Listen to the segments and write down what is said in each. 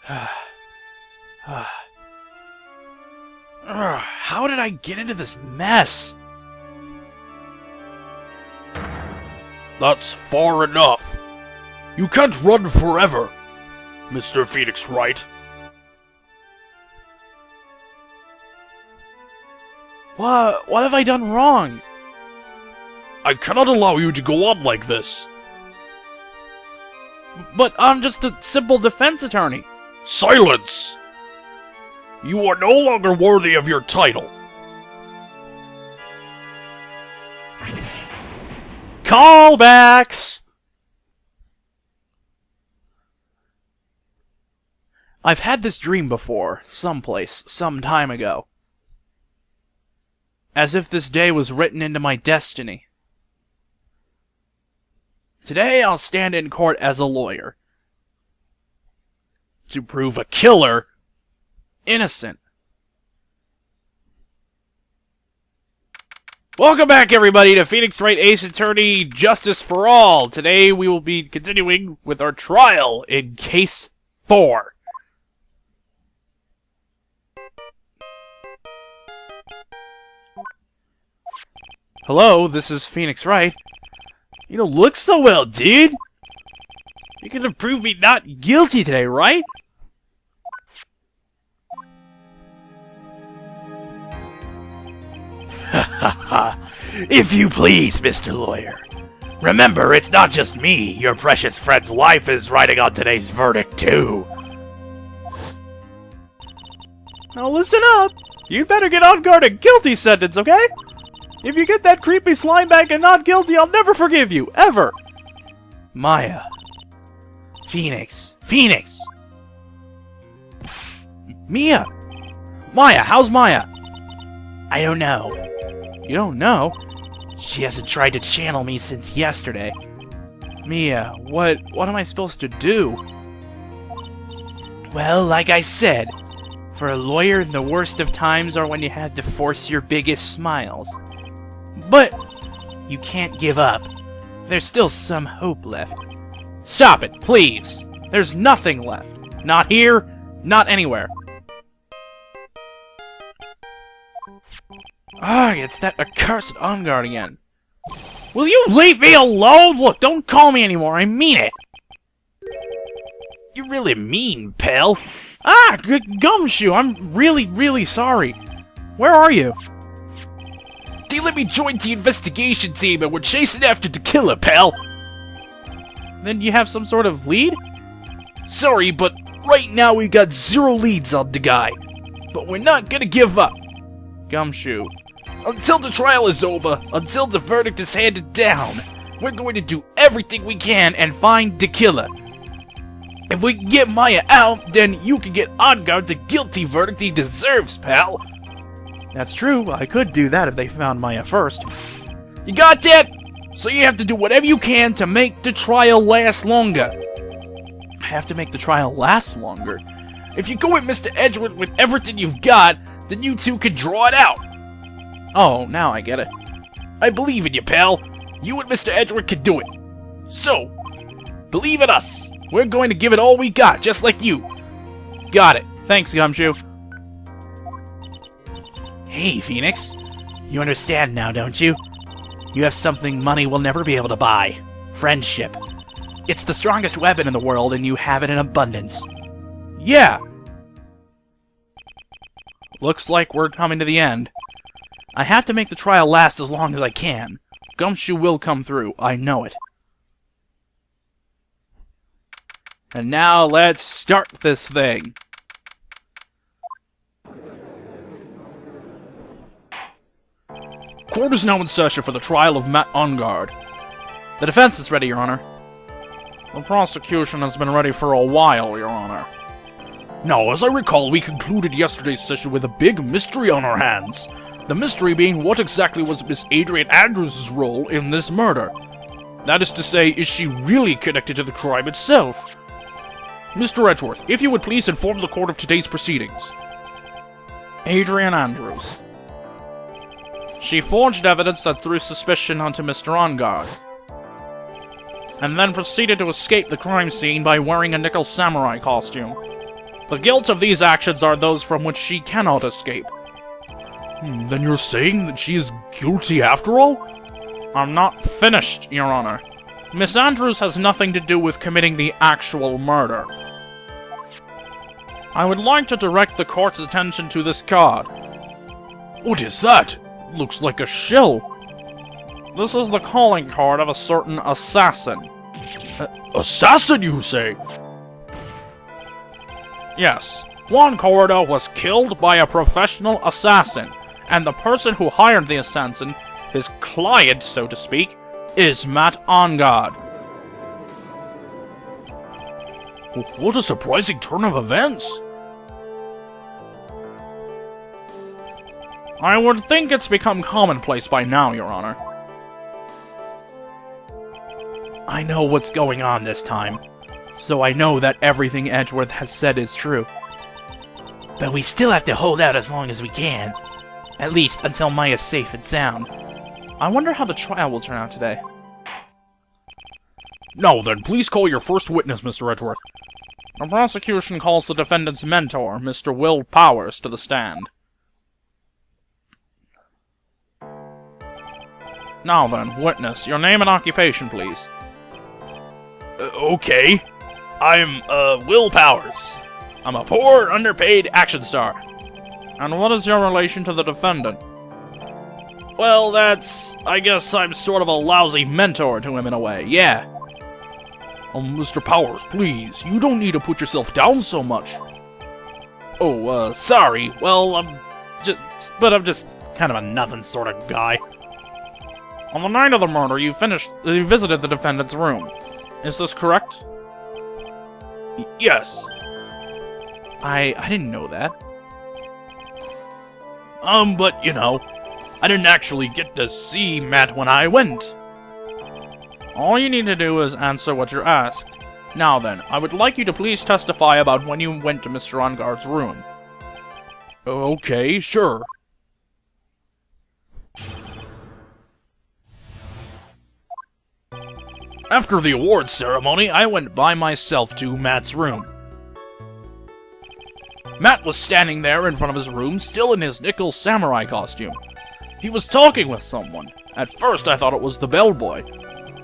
How did I get into this mess? That's far enough. You can't run forever, Mr. Phoenix Wright. What have I done wrong? I cannot allow you to go on like this. But I'm just a simple defense attorney. Silence! You are no longer worthy of your title. Callbacks! I've had this dream before, someplace, some time ago. As if this day was written into my destiny. Today I'll stand in court as a lawyer. To prove a killer innocent. Welcome back, everybody, to Phoenix Wright Ace Attorney Justice for All. Today we will be continuing with our trial in Case 4. Hello, this is Phoenix Wright. You don't look so well, dude. You're gonna prove me not guilty today, right? If you please, Mr. Lawyer. Remember, it's not just me. Your precious friend's life is riding on today's verdict, too. Now listen up. You'd better get on guard a guilty sentence, okay? If you get that creepy slime bag and not guilty, I'll never forgive you, ever. Maya. Phoenix. Phoenix. Mia. Maya, how's Maya? I don't know. You don't know? She hasn't tried to channel me since yesterday. Mia, what am I supposed to do? Well, like I said, for a lawyer, the worst of times are when you have to force your biggest smiles. But you can't give up. There's still some hope left. Stop it, please. There's nothing left. Not here, not anywhere. It's that accursed on guard again. Will you leave me alone? Look, don't call me anymore. I mean it. You're really mean, pal. Gumshoe, I'm really sorry. Where are you? They let me join the investigation team and we're chasing after the killer, pal. Then you have some sort of lead? Sorry, but right now we got 0 leads on the guy. But we're not gonna give up. Gumshoe. Until the trial is over, until the verdict is handed down, we're going to do everything we can and find the killer. If we can get Maya out, then you can get on guard the guilty verdict he deserves, pal. That's true, I could do that if they found Maya first. You got that? So you have to do whatever you can to make the trial last longer. I have to make the trial last longer? If you go at Mr. Edgeworth with everything you've got, then you two can draw it out. Oh, now I get it. I believe in you, pal. You and Mr. Edgeworth can do it. So, believe in us. We're going to give it all we got, just like you. Got it. Thanks, Gumshoe. Hey, Phoenix. You understand now, don't you? You have something money will never be able to buy. Friendship. It's the strongest weapon in the world, and you have it in abundance. Yeah. Looks like we're coming to the end. I have to make the trial last as long as I can. Gumshoe will come through, I know it. And now let's start this thing. Court is now in session for the trial of Matt Ungard. The defense is ready, Your Honor. The prosecution has been ready for a while, Your Honor. Now, as I recall, we concluded yesterday's session with a big mystery on our hands. The mystery being what exactly was Miss Adrian Andrews' role in this murder. That is to say, is she really connected to the crime itself? Mr. Edgeworth, if you would please inform the court of today's proceedings. Adrian Andrews. She forged evidence that threw suspicion onto Mr. Ungard, and then proceeded to escape the crime scene by wearing a nickel samurai costume. The guilt of these actions are those from which she cannot escape. Then you're saying that she is guilty after all? I'm not finished, Your Honor. Miss Andrews has nothing to do with committing the actual murder. I would like to direct the court's attention to this card. What is that? Looks like a shill. This is the calling card of a certain assassin. Assassin, you say? Yes. Juan Corrida was killed by a professional assassin, and the person who hired the assassin, his client, so to speak, is Matt Engard. What a surprising turn of events! I would think it's become commonplace by now, Your Honor. I know what's going on this time, so I know that everything Edgeworth has said is true. But we still have to hold out as long as we can. At least until Maya's safe and sound. I wonder how the trial will turn out today. Now then, please call your first witness, Mr. Edgeworth. The prosecution calls the defendant's mentor, Mr. Will Powers, to the stand. Now then, witness, your name and occupation, please. Okay. I'm, Will Powers. I'm a poor, underpaid action star. And what is your relation to the defendant? Well, I guess I'm sort of a lousy mentor to him in a way, yeah. Mr. Powers, please, you don't need to put yourself down so much. Oh, sorry. Well, I'm just kind of a nothing sort of guy. On the night of the murder, you visited the defendant's room. Is this correct? Yes. I didn't know that. But, you know, I didn't actually get to see Matt when I went. All you need to do is answer what you're asked. Now then, I would like you to please testify about when you went to Mr. Engard's room. Okay, sure. After the awards ceremony, I went by myself to Matt's room. Matt was standing there in front of his room, still in his nickel samurai costume. He was talking with someone. At first, I thought it was the bellboy.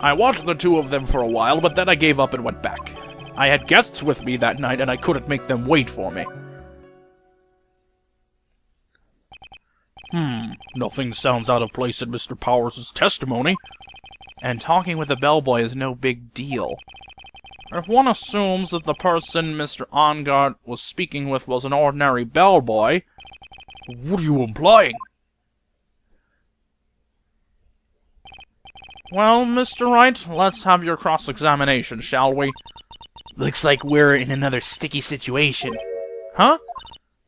I watched the two of them for a while, but then I gave up and went back. I had guests with me that night, and I couldn't make them wait for me. Nothing sounds out of place in Mr. Powers' testimony. And talking with a bellboy is no big deal. If one assumes that the person Mr. Engard was speaking with was an ordinary bellboy... What are you implying? Well, Mr. Wright, let's have your cross-examination, shall we? Looks like we're in another sticky situation. Huh?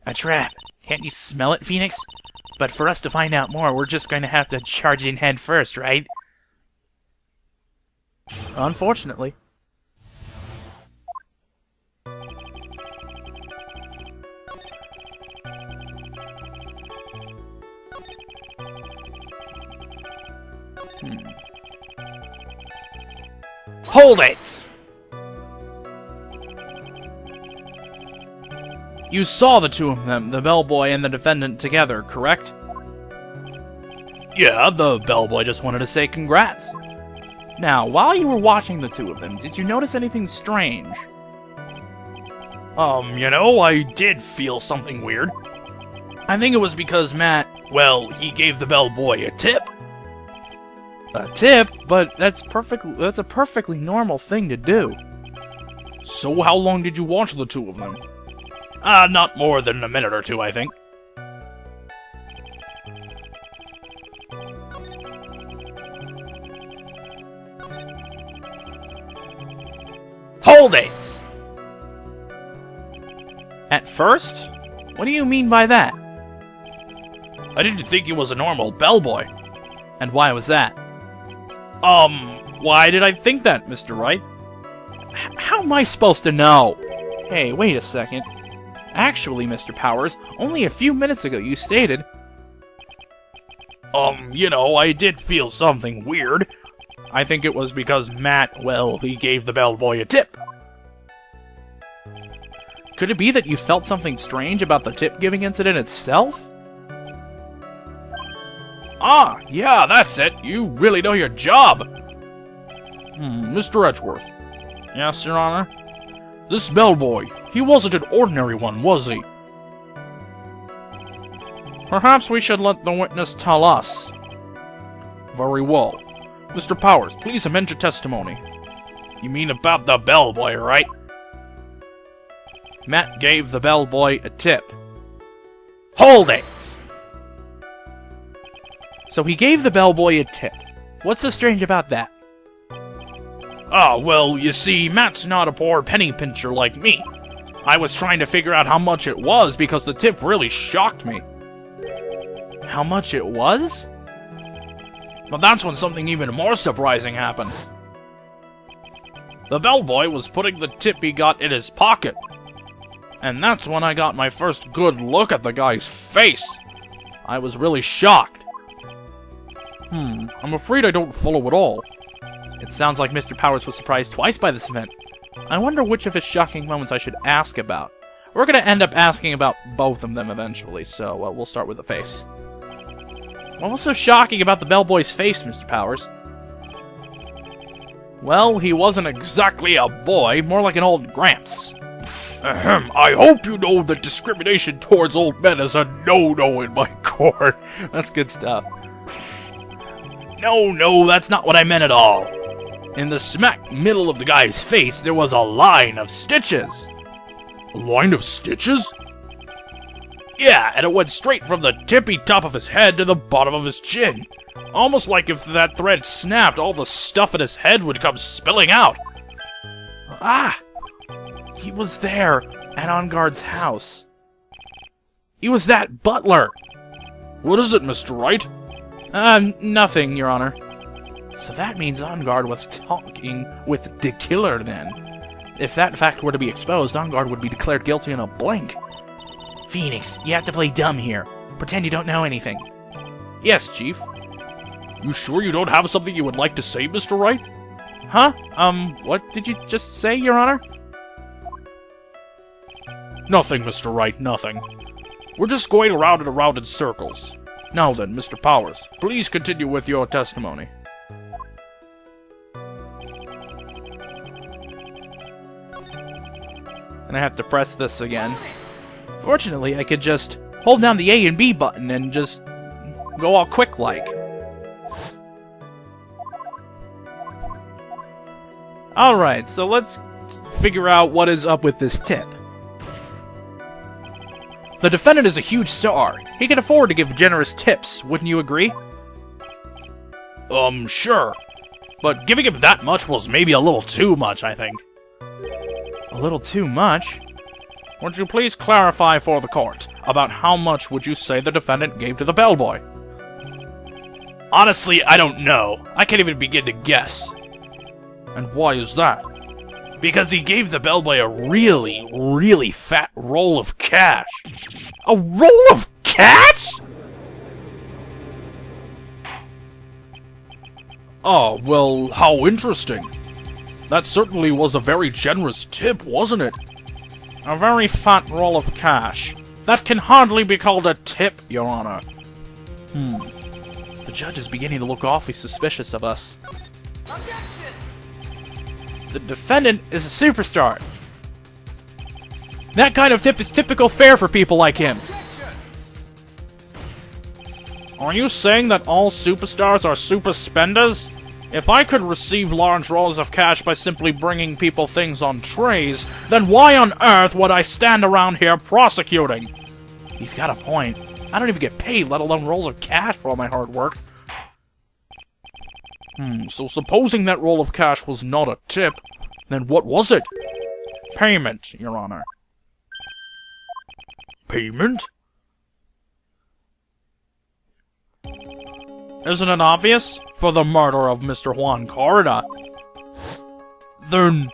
A trap. Can't you smell it, Phoenix? But for us to find out more, we're just going to have to charge in head first, right? Unfortunately. Hold it! You saw the two of them, the bellboy and the defendant, together, correct? Yeah, the bellboy just wanted to say congrats. Now, while you were watching the two of them, did you notice anything strange? You know, I did feel something weird. I think it was because Matt, well, he gave the bellboy a tip. A tip? But that's a perfectly normal thing to do. So how long did you watch the two of them? Not more than a minute or two, I think. Hold it! At first? What do you mean by that? I didn't think he was a normal bellboy. And why was that? Why did I think that, Mr. Wright? How am I supposed to know? Hey, wait a second. Actually, Mr. Powers, only a few minutes ago you stated... You know, I did feel something weird. I think it was because Matt, well, he gave the bellboy a tip. Could it be that you felt something strange about the tip-giving incident itself? Ah, yeah, that's it. You really know your job. Mr. Edgeworth. Yes, Your Honor? This bellboy, he wasn't an ordinary one, was he? Perhaps we should let the witness tell us. Very well. Mr. Powers, please amend your testimony. You mean about the bellboy, right? Matt gave the bellboy a tip. Hold it! So he gave the bellboy a tip. What's so strange about that? Ah, well, you see, Matt's not a poor penny pincher like me. I was trying to figure out how much it was because the tip really shocked me. How much it was? But that's when something even more surprising happened. The bellboy was putting the tip he got in his pocket. And that's when I got my first good look at the guy's face. I was really shocked. I'm afraid I don't follow at all. It sounds like Mr. Powers was surprised twice by this event. I wonder which of his shocking moments I should ask about. We're gonna end up asking about both of them eventually, so we'll start with the face. What was so shocking about the bellboy's face, Mr. Powers? Well, he wasn't exactly a boy, more like an old gramps. Ahem, I hope you know that discrimination towards old men is a no-no in my court. That's good stuff. No, that's not what I meant at all. In the smack middle of the guy's face, there was a line of stitches. A line of stitches? Yeah, and it went straight from the tippy top of his head to the bottom of his chin. Almost like if that thread snapped, all the stuff in his head would come spilling out. Ah! He was there, at On Guard's house. He was that butler! What is it, Mr. Wright? Nothing, Your Honor. So that means On Guard was talking with the killer, then. If that fact were to be exposed, On Guard would be declared guilty in a blink. Phoenix, you have to play dumb here. Pretend you don't know anything. Yes, Chief. You sure you don't have something you would like to say, Mr. Wright? Huh? What did you just say, Your Honor? Nothing, Mr. Wright, nothing. We're just going around and around in circles. Now then, Mr. Powers, please continue with your testimony. And I have to press this again. Fortunately, I could just hold down the A and B button and just go all quick-like. Alright, so let's figure out what is up with this tip. The defendant is a huge star. He can afford to give generous tips, wouldn't you agree? Sure. But giving him that much was maybe a little too much, I think. A little too much? Would you please clarify for the court about how much would you say the defendant gave to the bellboy? Honestly, I don't know. I can't even begin to guess. And why is that? Because he gave the bellboy a really, really fat roll of cash. A roll of cash?! Ah, well, how interesting. That certainly was a very generous tip, wasn't it? A very fat roll of cash. That can hardly be called a tip, Your Honor. The judge is beginning to look awfully suspicious of us. The defendant is a superstar. That kind of tip is typical fare for people like him. Are you saying that all superstars are super spenders? If I could receive large rolls of cash by simply bringing people things on trays, then why on earth would I stand around here prosecuting? He's got a point. I don't even get paid, let alone rolls of cash for all my hard work. So supposing that roll of cash was not a tip, then what was it? Payment, Your Honor. Payment? Isn't it obvious? For the murder of Mr. Juan Carda. Then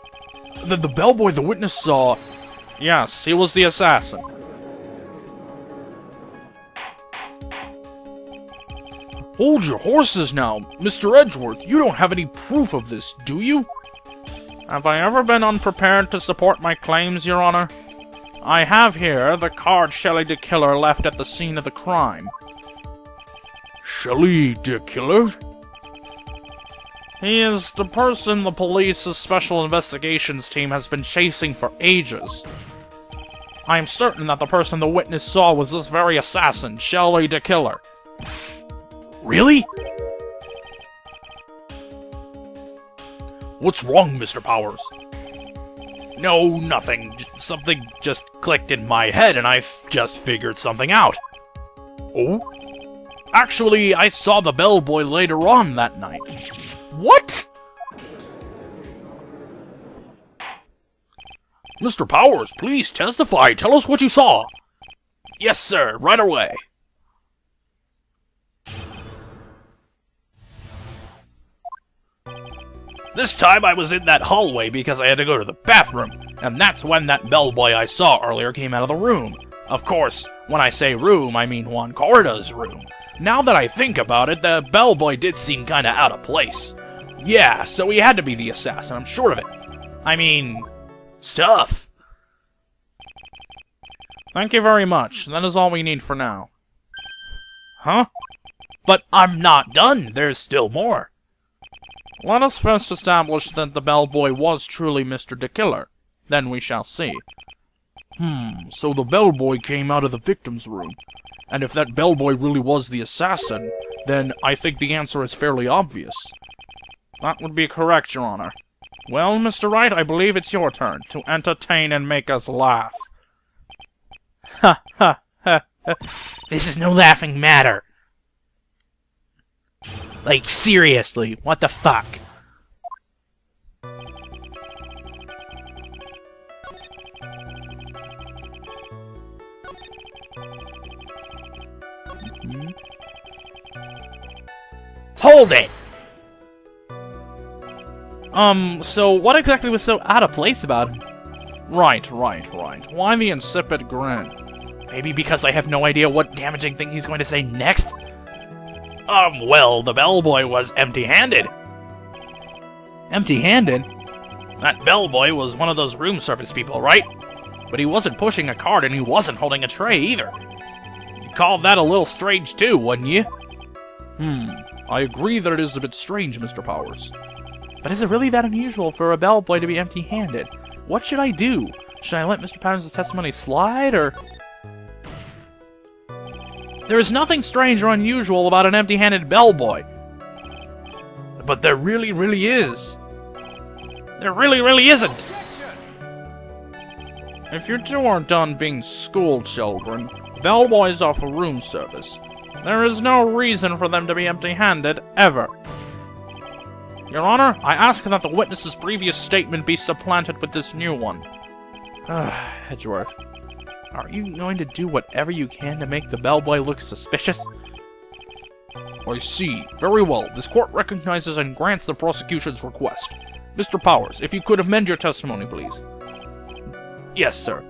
the bellboy the witness saw... Yes, he was the assassin. Hold your horses now, Mr. Edgeworth. You don't have any proof of this, do you? Have I ever been unprepared to support my claims, Your Honor? I have here the card Shelley the Killer left at the scene of the crime. Shelley the Killer? He is the person the police's special investigations team has been chasing for ages. I am certain that the person the witness saw was this very assassin, Shelley the Killer. Really? What's wrong, Mr. Powers? No, nothing. Something just clicked in my head and I just figured something out. Oh? Actually, I saw the bellboy later on that night. What? Mr. Powers, please testify. Tell us what you saw. Yes, sir, right away. This time I was in that hallway because I had to go to the bathroom, and that's when that bellboy I saw earlier came out of the room. Of course, when I say room, I mean Juan Corda's room. Now that I think about it, the bellboy did seem kinda out of place. Yeah, so he had to be the assassin, I'm sure of it. I mean, stuff. Thank you very much. That is all we need for now. Huh? But I'm not done. There's still more. Let us first establish that the bellboy was truly Mr. the Killer. Then we shall see. So the bellboy came out of the victim's room. And if that bellboy really was the assassin, then I think the answer is fairly obvious. That would be correct, Your Honor. Well, Mr. Wright, I believe it's your turn to entertain and make us laugh. Ha ha ha. This is no laughing matter. Like, seriously, what the fuck? Hold it! So what exactly was so out of place about him? Right. Why the insipid grin? Maybe because I have no idea what damaging thing he's going to say next? Well, the bellboy was empty-handed. Empty-handed? That bellboy was one of those room service people, right? But he wasn't pushing a cart and he wasn't holding a tray either. You'd call that a little strange too, wouldn't you? I agree that it is a bit strange, Mr. Powers. But is it really that unusual for a bellboy to be empty-handed? What should I do? Should I let Mr. Powers' testimony slide, or...? There is nothing strange or unusual about an empty-handed bellboy. But there really is. There really isn't. If you two are done being school children, bellboys are for room service. There is no reason for them to be empty-handed, ever. Your Honor, I ask that the witness's previous statement be supplanted with this new one. Edgeworth, are you going to do whatever you can to make the bellboy look suspicious? I see. Very well. This court recognizes and grants the prosecution's request. Mr. Powers, if you could amend your testimony, please. Yes, sir.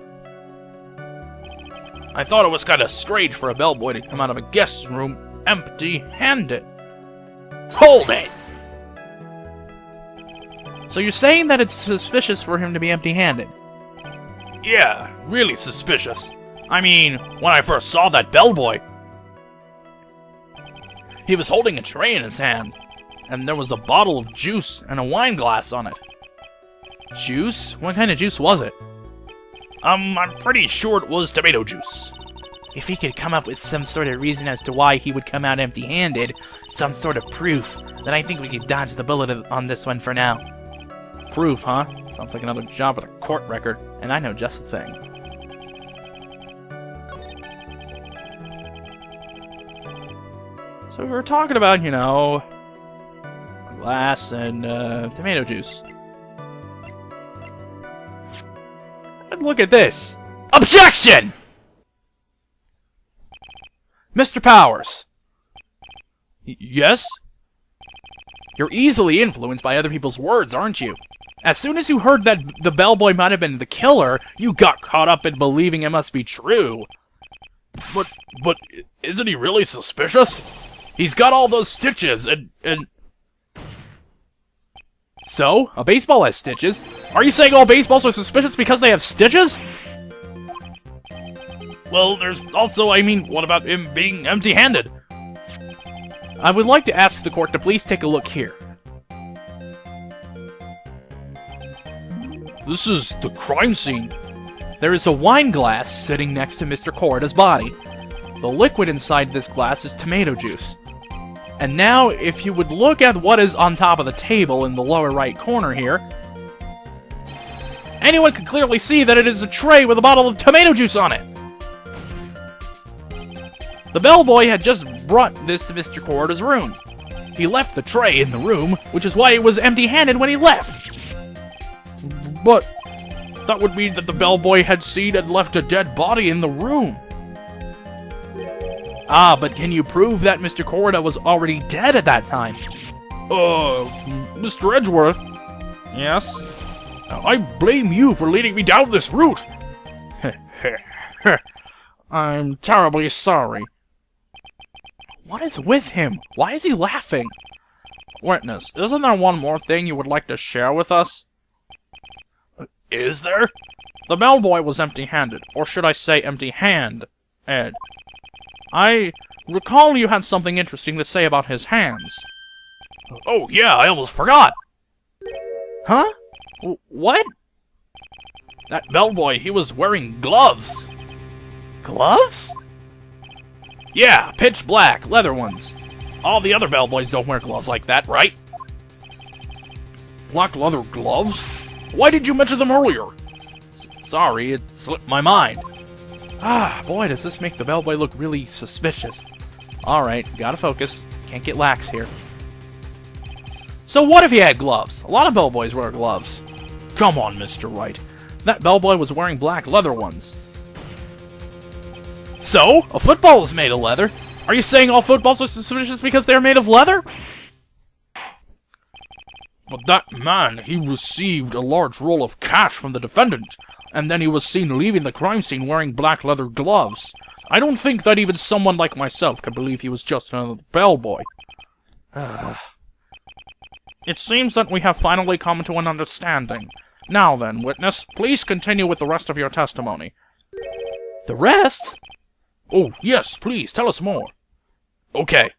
I thought it was kind of strange for a bellboy to come out of a guest's room empty-handed. Hold it! So you're saying that it's suspicious for him to be empty-handed? Yeah, really suspicious. I mean, when I first saw that bellboy, he was holding a tray in his hand, and there was a bottle of juice and a wine glass on it. Juice? What kind of juice was it? I'm pretty sure it was tomato juice. If he could come up with some sort of reason as to why he would come out empty-handed, some sort of proof, then I think we could dodge the bullet on this one for now. Proof, huh? Sounds like another job with a court record, and I know just the thing. So we were talking about, you know, glass and tomato juice. And look at this! Objection! Mr. Powers! Yes? You're easily influenced by other people's words, aren't you? As soon as you heard that the bellboy might have been the killer, you got caught up in believing it must be true. But isn't he really suspicious? He's got all those stitches and... So? A baseball has stitches? Are you saying all baseballs are suspicious because they have stitches? Well, there's also, what about him being empty-handed? I would like to ask the court to please take a look here. This is the crime scene. There is a wine glass sitting next to Mr. Corrida's body. The liquid inside this glass is tomato juice. And now, if you would look at what is on top of the table in the lower right corner here, anyone can clearly see that it is a tray with a bottle of tomato juice on it. The bellboy had just brought this to Mr. Corrida's room. He left the tray in the room, which is why it was empty-handed when he left. But that would mean that the bellboy had seen and left a dead body in the room. Ah, but can you prove that Mr. Corrida was already dead at that time? Mr. Edgeworth? Yes? I blame you for leading me down this route. I'm terribly sorry. What is with him? Why is he laughing? Witness, isn't there one more thing you would like to share with us? Is there? The bellboy was empty-handed, or should I say empty-hand, Ed. I recall you had something interesting to say about his hands. Oh yeah, I almost forgot. Huh? What? That bellboy, he was wearing gloves. Gloves? Yeah, pitch black, leather ones. All the other bellboys don't wear gloves like that, right? Black leather gloves? Why did you mention them earlier? Sorry, it slipped my mind. Ah, boy, does this make the bellboy look really suspicious. Alright, gotta focus. Can't get lax here. So what if he had gloves? A lot of bellboys wear gloves. Come on, Mr. Wright. That bellboy was wearing black leather ones. So? A football is made of leather. Are you saying all footballs are suspicious because they're made of leather? But that man, he received a large roll of cash from the defendant, and then he was seen leaving the crime scene wearing black leather gloves. I don't think that even someone like myself can believe he was just another bellboy. It seems that we have finally come to an understanding. Now then, witness, please continue with the rest of your testimony. The rest? Oh, yes, please, tell us more. Okay,